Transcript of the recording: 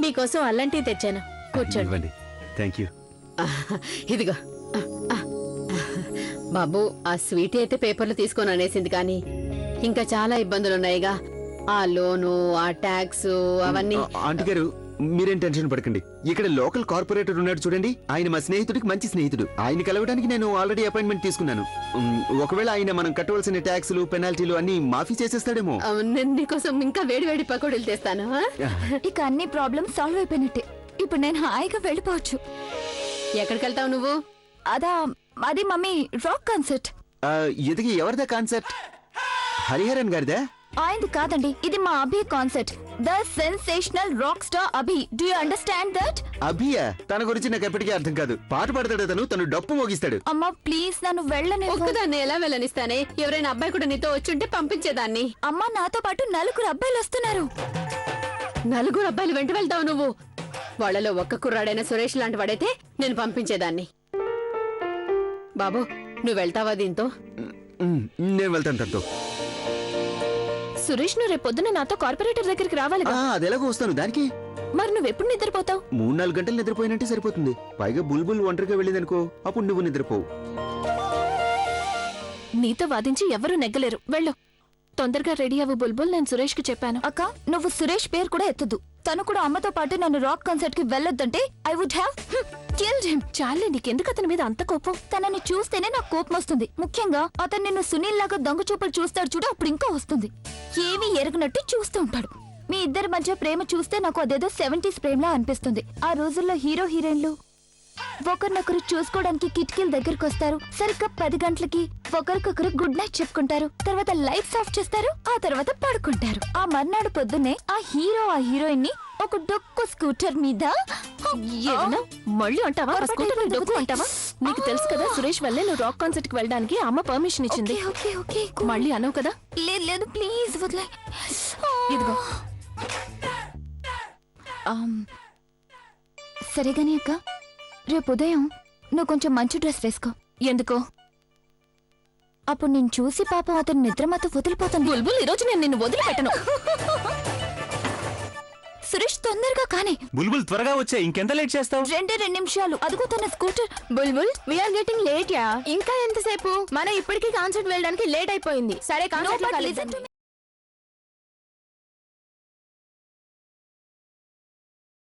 మీకోసం అల్లంటి తెచ్చాను, కూర్చోండి. ఇవ్వండి. Thank you. ఇదిగో బాబు, ఆ స్వీట్ అయితే పేపర్లు తీసుకొని అనేసింది, కానీ ఇంకా చాలా ఇబ్బందులున్నాయిగా. ఆ లోను, ఆ ట్యాక్స్, అవన్నీ. ఆంటీ గారు మీరేం టెన్షన్ పడకండి. ఇక్కడ లోకల్ కార్పొరేటర్ ఉన్నాడు చూడండి, ఆయన మా స్నేహితుడికి మంచి స్నేహితుడు. ఆయన కలవడానికి నేను ఆల్రెడీ అపాయింట్మెంట్ తీసుకున్నాను. ఒకవేళ ఆయన మనం కట్టవలసిన ట్యాక్సులు, పెనాల్టీలు అన్ని మాఫీ చేసేస్తాడేమో. నేను నీకోసం ఇంకా వేడి వేడి పకోడీలు తెస్తాను. ఇక అన్ని ప్రాబ్లమ్స్ సాల్వ్ అయిపోయినట్టే. ఇప్పుడు నేను హాయిగా వెళ్ళిపోవచ్చు. ఎక్కడికి వెళ్తావు నువ్వు? అది మమ్మీ రాక్ కాన్సర్ట్. ఎదిగి ఎవరిదా కాన్సెప్ట్? హరిహరన్ గారిదా? ఆయనది కాదండి, ఇది మా Abhi concert. The sensational rock star Abhi. Do you understand that? అభియా? తన గురించి నాకు ఎప్పటికీ అర్థం కాదు. పాట పాడతాడు తను డప్పు మోగిస్తాడు. అమ్మా ప్లీజ్ నన్ను వెళ్ళని. ఒక్కదాన్ని ఎలా వెళ్ళనిస్తానే? ఎవరైనా అబ్బాయి కూడా నీతో వచ్చుంటే పంపించేదాన్ని. అమ్మా నాతో పాటు 4 అబ్బాయిలు వస్తున్నారు. 4 అబ్బాయిలు వెంట వెళ్తావు నువ్వు? వాళ్ళలో ఒక్క కుర్రాడైన సురేష్ లాంటి వాడైతే నేను పంపించేదాన్ని. బాబు, నువ్వు వెళ్తావా దీంతో? నేను వెళ్తాను తనతో. సురేష్, నువ్వు రేపొద్దున నాతో కార్పొరేటర్ దగ్గరికి రావాలి. అది ఎలాగో వస్తాను. దానికి మరి నువ్వెప్పుడు నిద్రపోతావు? 3-4 గంటలు నిద్రపోయినంటే సరిపోతుంది. పైగా బుల్బుల్ ఒంటరిగా వెళ్ళిందనుకో, అప్పుడు నువ్వు నిద్రపోవు. నీతో వాదించి ఎవరూ నెగ్గలేరు. వెళ్ళు, తొందరగా రెడీ అవ్వు బుల్బుల్. నేను సురేష్ కి చెప్పాను. అక్క, నువ్వు సురేష్ పేరు కూడా ఎత్తదు. తను కూడా అమ్మతో పాటు నన్ను రాక్ కాన్సర్ట్ కి వెళ్ళొద్దంటే I would have killed him. చాలే, నీకెందుకు అతని మీద అంత కోపం? తనని చూస్తేనే నాకు కోపం వస్తుంది. ముఖ్యంగా అతను నిన్ను సునీల్ లాగా దొంగ చూపులు చూస్తాడు చూడు, అప్పుడు ఇంకా వస్తుంది. ఏమీ ఎరగనట్టు చూస్తూ ఉంటాడు. మీ ఇద్దరి మధ్య ప్రేమ చూస్తే నాకు అదేదో 70s ప్రేమలా అనిపిస్తుంది. ఆ రోజుల్లో హీరో హీరోయిన్లు ఒకరినొకరు చూసుకోవడానికి కిటికీల దగ్గరకు వస్తారు. సరిగ్గా 10 గంటలకి ఒకరికొకరు గుడ్ నైట్ చెప్పుకుంటారు. తర్వాత లైట్స్ ఆఫ్ చేస్తారు. ఆ తర్వాత పడుకుంటారు. ఆ మర్నాడు పొద్దున్నే ఆ హీరో ఆ హీరోయిన్ ని ఒక డొక్కు స్కూటర్ మీద ఏమన్నా మళ్ళీ అంటావా? ఆ స్కూటర్ ని డొక్కు అంటావా? నీకు తెలుసు కదా, సురేష్ వల్లే నువ్వు రాక్ కాన్సర్ట్ కి వెళ్ళడానికి అమ్మ పర్మిషన్ ఇచ్చింది. ఓకే ఓకే మళ్ళీ అనవు కదా? లేదు లేదు ప్లీజ్ వదిలే. ఇదిగో. సరేగాని అక్క, రేపు ఉదయం నువ్వు కొంచెం మంచి డ్రెస్ వేసుకో. ఎందుకో? అప్పుడు నేను చూసి పాపం అతను నిద్రమాత వదిలిపోతాను. బుల్బుల్, ఈ రోజు నేను నిన్ను వదిలిపెట్టను. సురేష్ తొందరగా కానీ. బుల్బుల్ త్వరగా వచ్చా, ఇంకెంత లేట్ చేస్తావు? 2 నిమిషాలు. అదిగో తన స్కూటర్. బుల్బుల్, వీఆర్ గెటింగ్ లేట్ యా. ఇంకా ఎంతసేపు? మనం ఇప్పటికీ కాన్సర్ట్ వెళ్ళడానికి లేట్ అయిపోయింది. సరే కాన్సర్ట్